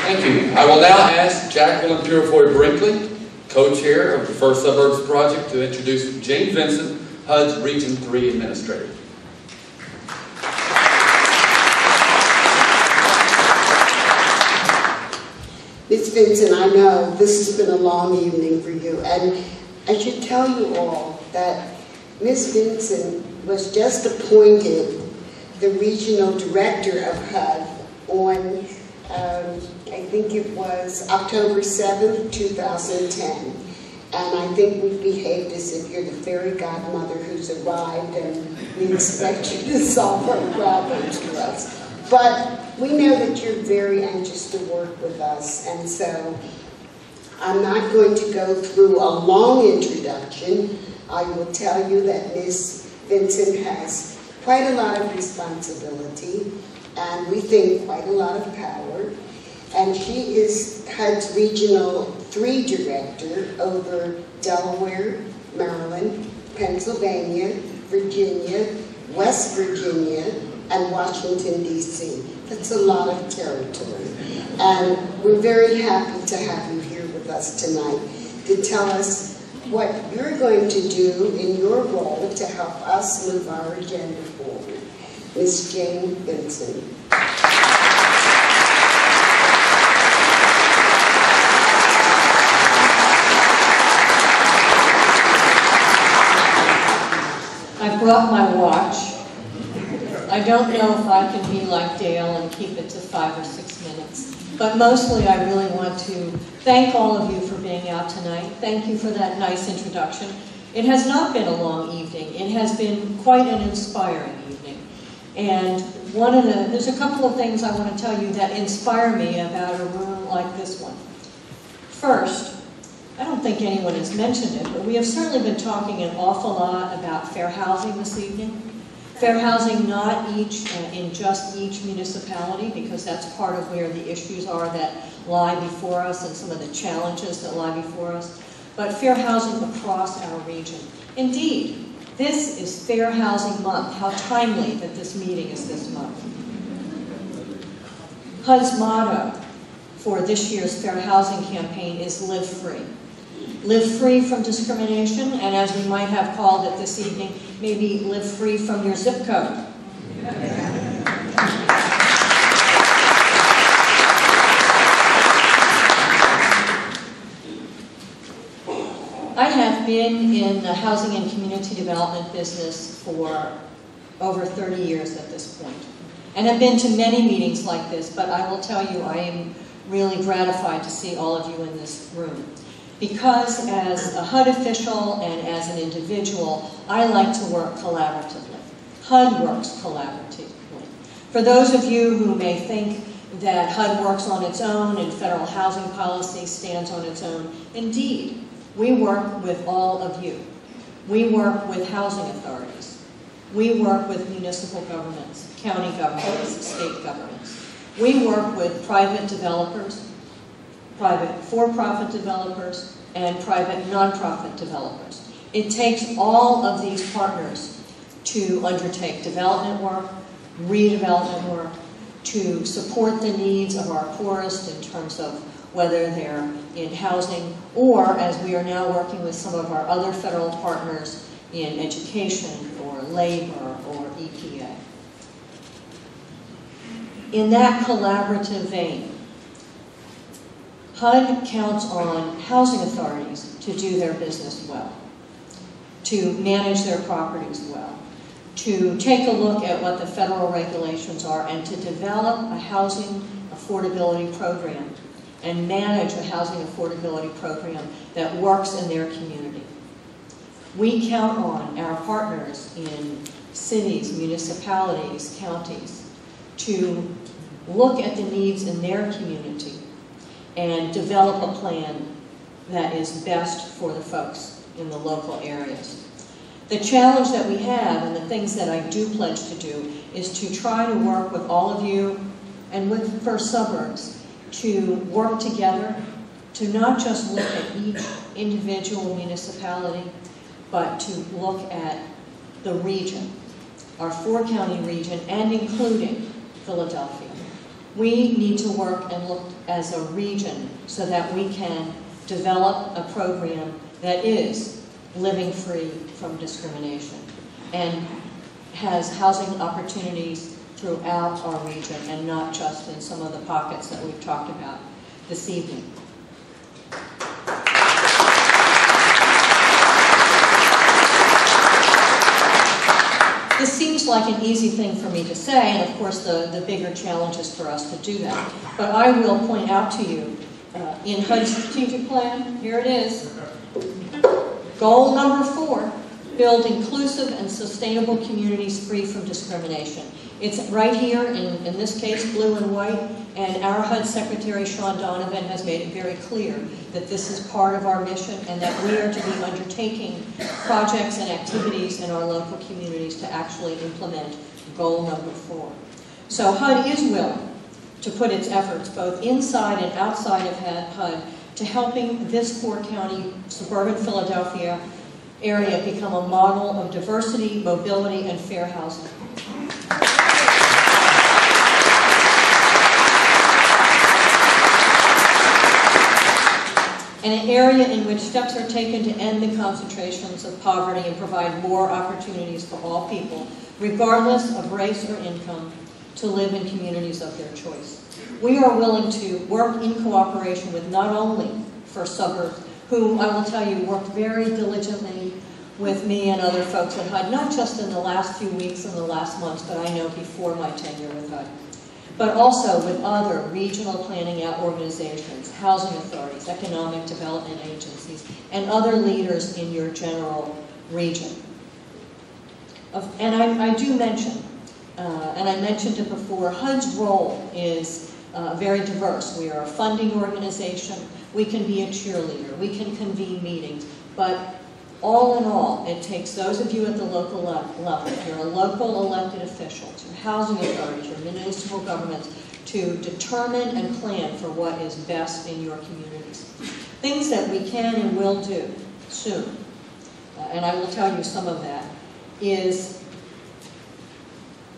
Thank you. I will now ask Jacqueline Purefoy Brinkley, co-chair of the First Suburbs Project, to introduce Jane Vincent, HUD's Region 3 Administrator. Ms. Vincent, I know this has been a long evening for you, and I should tell you all that Ms. Vincent was just appointed the Regional Director of HUD on, I think it was October 7th, 2010. And I think we've behaved as if you're the fairy godmother who's arrived and we expect you to solve our problems for us. But we know that you're very anxious to work with us, and so I'm not going to go through a long introduction. I will tell you that Ms. Vincent has quite a lot of responsibility, and we think quite a lot of power. And she is HUD's Regional 3 Director over Delaware, Maryland, Pennsylvania, Virginia, West Virginia, and Washington, D.C. That's a lot of territory. And we're very happy to have you here with us tonight to tell us what you're going to do in your role to help us move our agenda forward. Ms. Jane Vincent. I brought my watch. I don't know if I can be like Dale and keep it to 5 or 6 minutes, but mostly I really want to thank all of you for being out tonight. Thank you for that nice introduction. It has not been a long evening. It has been quite an inspiring evening. And there's a couple of things I want to tell you that inspire me about a room like this one. First, I don't think anyone has mentioned it, but we have certainly been talking an awful lot about fair housing this evening. Fair housing not in just each municipality, because that's part of where the issues are that lie before us and some of the challenges that lie before us, but fair housing across our region. Indeed, this is Fair Housing Month. How timely that this meeting is this month. HUD's motto for this year's Fair Housing campaign is Live Free. Live free from discrimination, and as we might have called it this evening, maybe live free from your zip code. I have been in the housing and community development business for over 30 years at this point, and have been to many meetings like this, but I will tell you I am really gratified to see all of you in this room. Because as a HUD official and as an individual, I like to work collaboratively. HUD works collaboratively. For those of you who may think that HUD works on its own and federal housing policy stands on its own, indeed, we work with all of you. We work with housing authorities. We work with municipal governments, county governments, state governments. We work with private developers, private for-profit developers, and private non-profit developers. It takes all of these partners to undertake development work, redevelopment work, to support the needs of our poorest in terms of whether they're in housing or, as we are now working with some of our other federal partners, in education or labor or EPA. In that collaborative vein, HUD counts on housing authorities to do their business well, to manage their properties well, to take a look at what the federal regulations are, and to develop a housing affordability program and manage a housing affordability program that works in their community. We count on our partners in cities, municipalities, counties to look at the needs in their community and develop a plan that is best for the folks in the local areas. The challenge that we have, and the things that I do pledge to do, is to try to work with all of you and with First Suburbs to work together to not just look at each individual municipality, but to look at the region, our 4-county region, and including Philadelphia. We need to work and look as a region so that we can develop a program that is living free from discrimination and has housing opportunities throughout our region and not just in some of the pockets that we've talked about this evening. This seems like an easy thing for me to say, and of course the bigger challenge is for us to do that. But I will point out to you, in HUD's strategic plan, here it is, goal number 4, build inclusive and sustainable communities free from discrimination. It's right here, in this case, blue and white, and our HUD Secretary, Sean Donovan, has made it very clear that this is part of our mission and that we are to be undertaking projects and activities in our local communities to actually implement goal number 4. So HUD is willing to put its efforts both inside and outside of HUD to helping this 4-county suburban Philadelphia area become a model of diversity, mobility, and fair housing. And an area in which steps are taken to end the concentrations of poverty and provide more opportunities for all people, regardless of race or income, to live in communities of their choice. We are willing to work in cooperation with not only First Suburbs, who I will tell you worked very diligently with me and other folks at HUD, not just in the last few weeks and the last months, but I know before my tenure with HUD, but also with other regional planning out organizations, housing authorities, economic development agencies, and other leaders in your general region. And I do mention, and I mentioned it before, HUD's role is very diverse. We are a funding organization. We can be a cheerleader. We can convene meetings. But all in all, it takes those of you at the local level, if you're a local elected official, your housing authorities, your municipal governments, to determine and plan for what is best in your communities. Things that we can and will do soon, and I will tell you some of that, is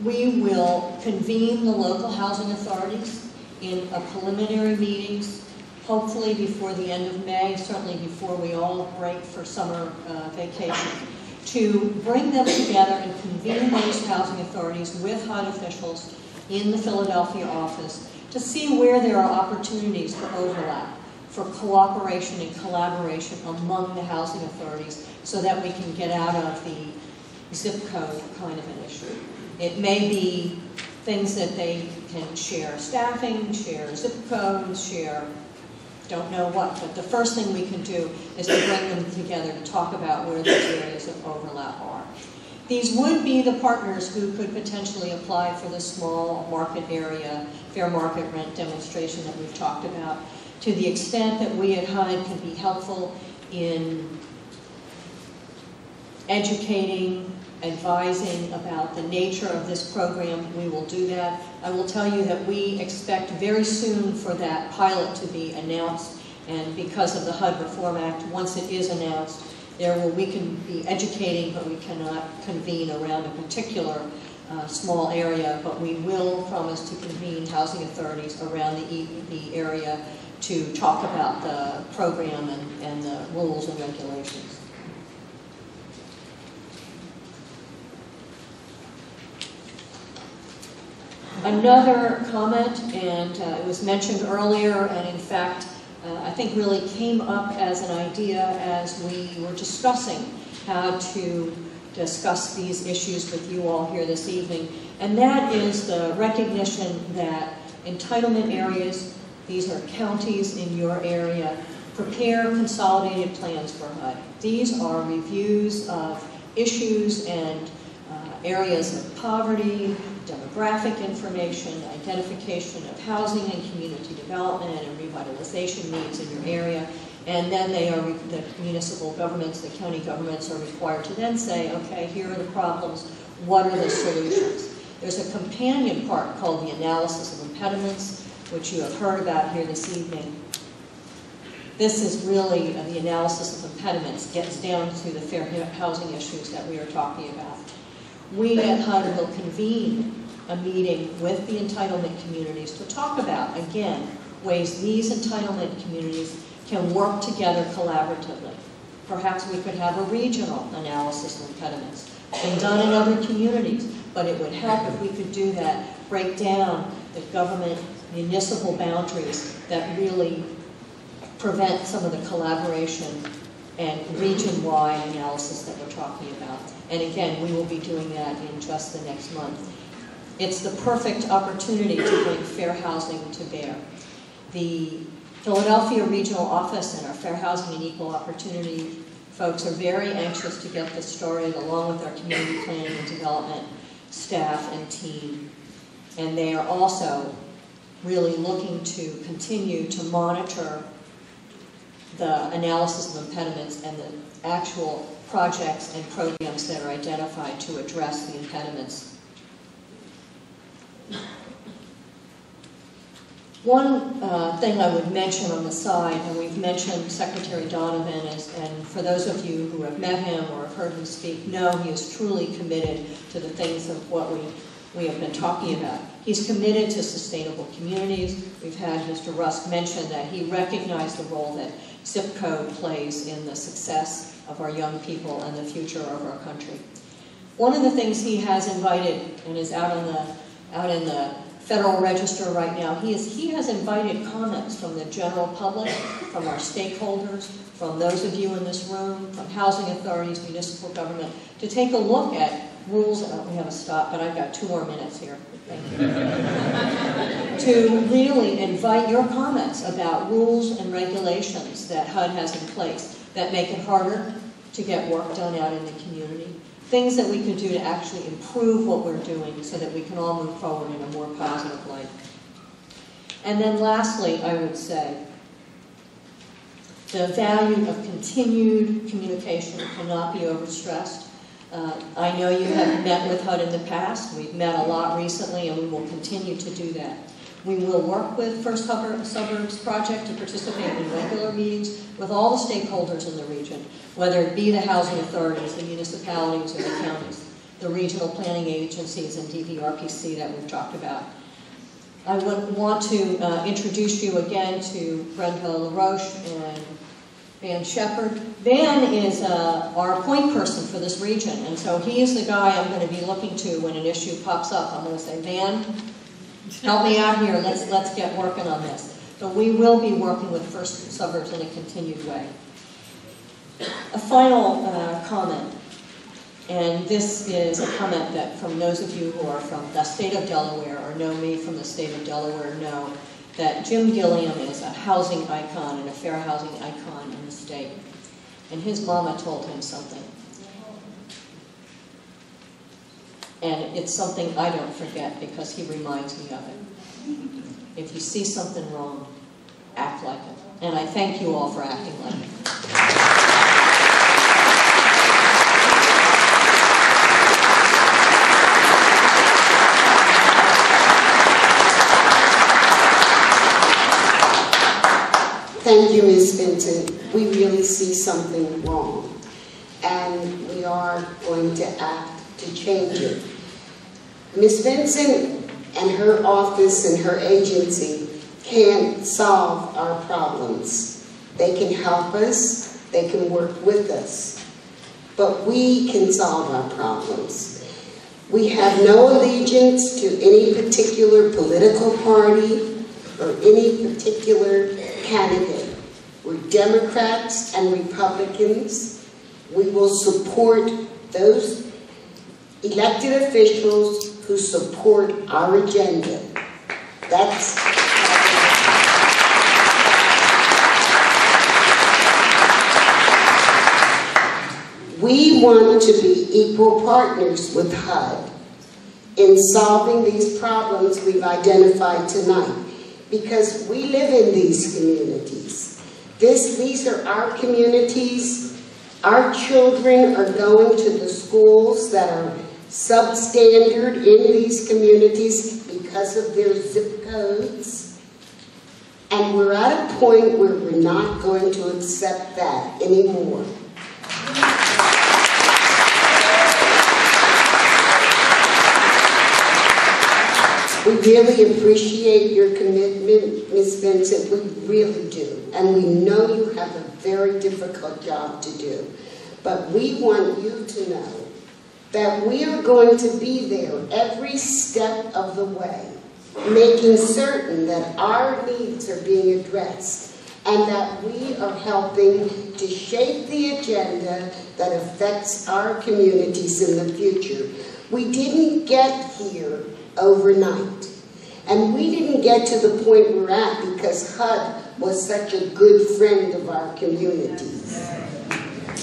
we will convene the local housing authorities in a preliminary meetings, hopefully before the end of May, certainly before we all break for summer vacation, to bring them together and convene those housing authorities with HUD officials in the Philadelphia office to see where there are opportunities for overlap, for cooperation and collaboration among the housing authorities so that we can get out of the zip code kind of an issue. It may be things that they can share staffing, share zip codes, share don't know what, but the first thing we can do is to bring them together to talk about where those areas of overlap are. These would be the partners who could potentially apply for the small market area, fair market rent demonstration that we've talked about. To the extent that we at HUD can be helpful in educating, advising about the nature of this program, we will do that. I will tell you that we expect very soon for that pilot to be announced, and because of the HUD Reform Act, once it is announced, we can be educating, but we cannot convene around a particular small area, but we will promise to convene housing authorities around the area to talk about the program and the rules and regulations. Another comment, and it was mentioned earlier, and in fact, I think really came up as an idea as we were discussing how to discuss these issues with you all here this evening, and that is the recognition that entitlement areas, these are counties in your area, prepare consolidated plans for HUD. These are reviews of issues and areas of poverty, demographic information, identification of housing and community development and revitalization needs in your area, and then the municipal governments, the county governments are required to then say, okay, here are the problems, what are the solutions? There's a companion part called the analysis of impediments, which you have heard about here this evening. This is really the analysis of impediments, gets down to the fair housing issues that we are talking about. We at HUD will convene a meeting with the entitlement communities to talk about, again, ways these entitlement communities can work together collaboratively. Perhaps we could have a regional analysis of impediments. It's been done in other communities, but it would help if we could do that, break down the government municipal boundaries that really prevent some of the collaboration and region-wide analysis that we're talking about. And again, we will be doing that in just the next month. It's the perfect opportunity to bring fair housing to bear. The Philadelphia Regional Office and our Fair Housing and Equal Opportunity folks are very anxious to get this started, along with our community planning and development staff and team. And they are also really looking to continue to monitor the analysis of impediments and the actual projects and programs that are identified to address the impediments. One thing I would mention on the side, and we've mentioned Secretary Donovan, and for those of you who have met him or have heard him speak, know he is truly committed to the things of what we have been talking about. He's committed to sustainable communities. We've had Mr. Rusk mention that he recognized the role that zip code plays in the success of our young people and the future of our country. One of the things he has invited, and is out in the Federal Register right now, he has invited comments from the general public, from our stakeholders, from those of you in this room, from housing authorities, municipal government, to take a look at rules. We have a stop, but I've got 2 more minutes here. Thank you. To really invite your comments about rules and regulations that HUD has in place that make it harder to get work done out in the community. Things that we can do to actually improve what we're doing so that we can all move forward in a more positive light. And then lastly, I would say, the value of continued communication cannot be overstressed. I know you have met with HUD in the past. We've met a lot recently, and we will continue to do that. We will work with First Suburbs Project to participate in regular meetings with all the stakeholders in the region, whether it be the housing authorities, the municipalities, or the counties, the regional planning agencies and DVRPC that we've talked about. I would want to introduce you again to Brenda LaRoche and Van Shepard. Van is our point person for this region, and so he is the guy I'm going to be looking to when an issue pops up. I'm going to say, Van, help me out here, let's get working on this. So we will be working with First Suburbs in a continued way. A final comment, and this is a comment that from those of you who are from the state of Delaware or know me from the state of Delaware know that Jim Gilliam is a housing icon and a fair housing icon in the state. And his mama told him something. And it's something I don't forget because he reminds me of it. If you see something wrong, act like it. And I thank you all for acting like it. Thank you, Ms. Vincent. We really see something wrong, and we are going to act to change it. Ms. Vincent and her office and her agency can't solve our problems. They can help us, they can work with us, but we can solve our problems. We have no allegiance to any particular political party or any particular candidate. We're Democrats and Republicans. We will support those elected officials who support our agenda. That's we want to be equal partners with HUD in solving these problems we've identified tonight, because we live in these communities. These are our communities. Our children are going to the schools that are substandard in these communities because of their zip codes. And we're at a point where we're not going to accept that anymore. We really appreciate your commitment, Ms. Vincent, we really do. And we know you have a very difficult job to do. But we want you to know that we are going to be there every step of the way, making certain that our needs are being addressed and that we are helping to shape the agenda that affects our communities in the future. We didn't get here overnight. And we didn't get to the point we're at because HUD was such a good friend of our communities.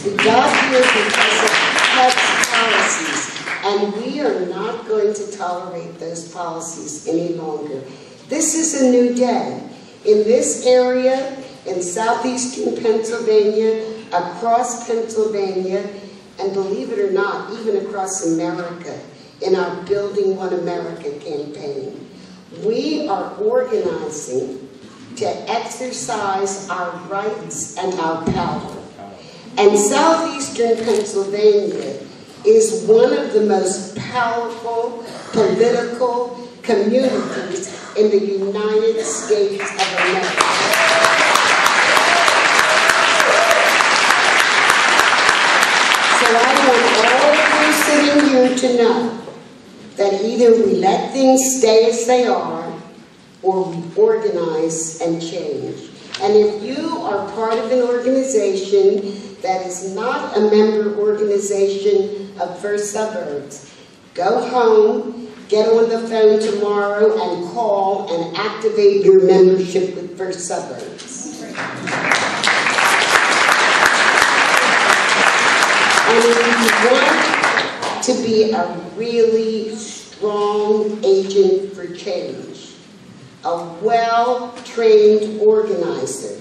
We got here because of HUD's policies, and we are not going to tolerate those policies any longer. This is a new day. In this area, in southeastern Pennsylvania, across Pennsylvania, and believe it or not, even across America, in our Building One America campaign. We are organizing to exercise our rights and our power. And southeastern Pennsylvania is one of the most powerful political communities in the United States of America. So I want all of you sitting here to know that either we let things stay as they are, or we organize and change. And if you are part of an organization that is not a member organization of First Suburbs, go home, get on the phone tomorrow and call and activate your membership with First Suburbs. And if you want to be a really strong agent for change, a well-trained organizer,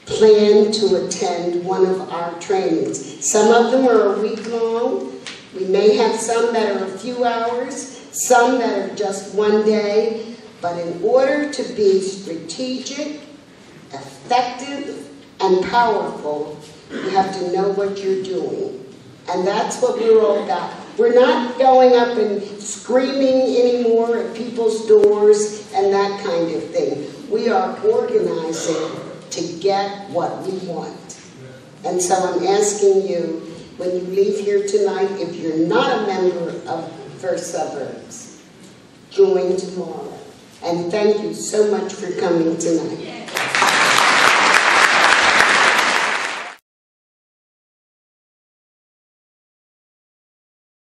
plan to attend one of our trainings. Some of them are a week long. We may have some that are a few hours, some that are just one day. But in order to be strategic, effective, and powerful, you have to know what you're doing. And that's what we're all about. We're not going up and screaming anymore at people's doors and that kind of thing. We are organizing to get what we want. And so I'm asking you, when you leave here tonight, if you're not a member of First Suburbs, join tomorrow. And thank you so much for coming tonight.